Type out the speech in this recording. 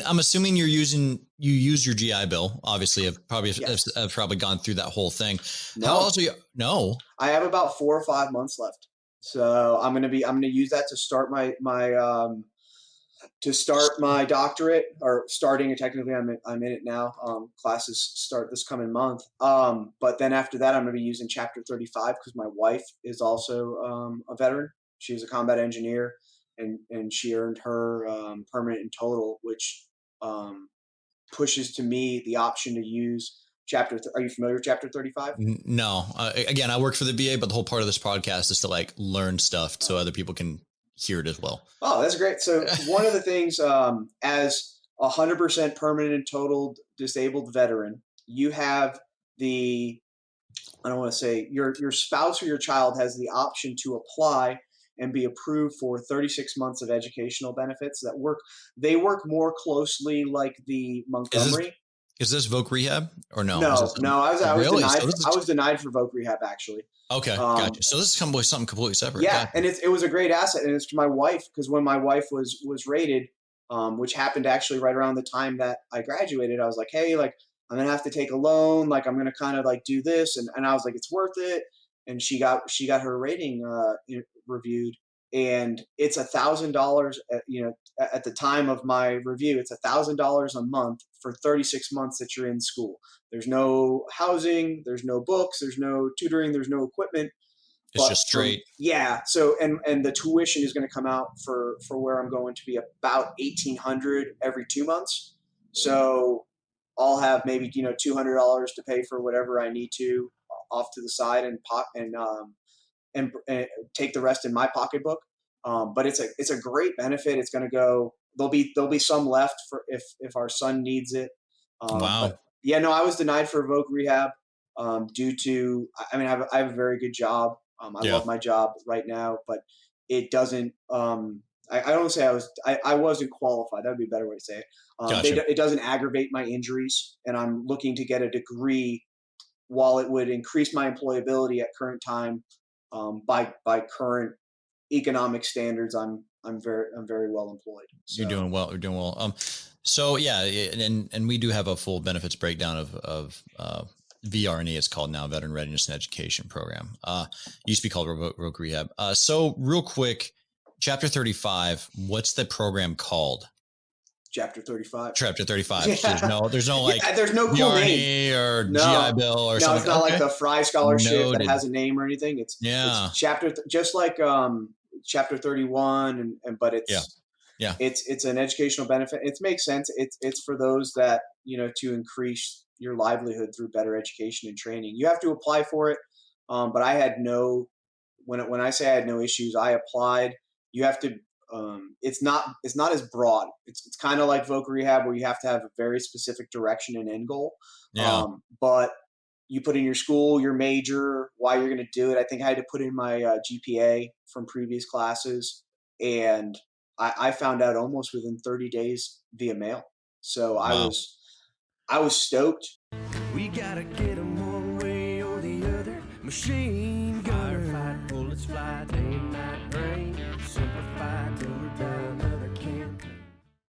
I'm assuming you use your GI Bill. Obviously, I've Yes. probably gone through that whole thing. No. How else are you? No. I have about 4 or 5 months left. So I'm going to use that to start my doctorate, or starting it. Technically, I'm in it now. Classes start this coming month. But then after that, I'm going to be using Chapter 35 because my wife is also a veteran. She was a combat engineer, and she earned her permanent and total, which pushes to me the option to use Are you familiar with Chapter 35? No. Again, I work for the VA, but the whole part of this podcast is to like learn stuff so other people can hear it as well. Oh, that's great. So one of the things, as 100% permanent and total disabled veteran, you have I don't want to say your spouse or your child has the option to apply and be approved for 36 months of educational benefits they work more closely like the Montgomery. Is this Voc Rehab or no? No, I was really? denied. I was denied for Voc Rehab, actually. Okay, gotcha. So this is something completely separate. Yeah, gotcha. And it was a great asset, and it's to my wife, because when my wife was rated, which happened actually right around the time that I graduated, I was like, hey, like I'm gonna have to take a loan, like I'm gonna kind of like do this, and I was like, it's worth it. And she got her rating reviewed, and it's $1,000. At the time of my review, it's $1,000 a month for 36 months that you're in school. There's no housing, there's no books, there's no tutoring, there's no equipment. It's just straight. So and the tuition is going to come out for where I'm going to be about $1,800 every 2 months. So I'll have maybe $200 to pay for whatever I need to off to the side, and take the rest in my pocketbook. But it's a great benefit. It's going to go. There'll be some left for if our son needs it. Wow. But yeah, no, I was denied for Voc Rehab due to. I mean, I have a very good job. I love my job right now, but it doesn't. I don't say I wasn't qualified. That would be a better way to say it. Gotcha. It doesn't aggravate my injuries, and I'm looking to get a degree. While it would increase my employability at current time, by current economic standards, I'm very well employed. So. You're doing well. You're doing well. So yeah, and we do have a full benefits breakdown of VRNE. It's called now, Veteran Readiness and Education Program. Used to be called Voc Rehab. So real quick, Chapter 35. What's the program called? Chapter 35. Chapter 35. Yeah. There's no like there's no cool name or GI Bill or something. No, it's not like the Fry Scholarship that has a name or anything. It's chapter, just like Chapter 31, but it's it's an educational benefit. It makes sense. It's for those that to increase your livelihood through better education and training. You have to apply for it, but I had no. When I say I had no issues, I applied. You have to. It's not as broad. It's kind of like Voc Rehab, where you have to have a very specific direction and end goal. Yeah. But you put in your school, your major, why you're going to do it. I think I had to put in my GPA from previous classes, and I found out almost within 30 days via mail. So wow. I was stoked. We gotta get them one way or the other. Machine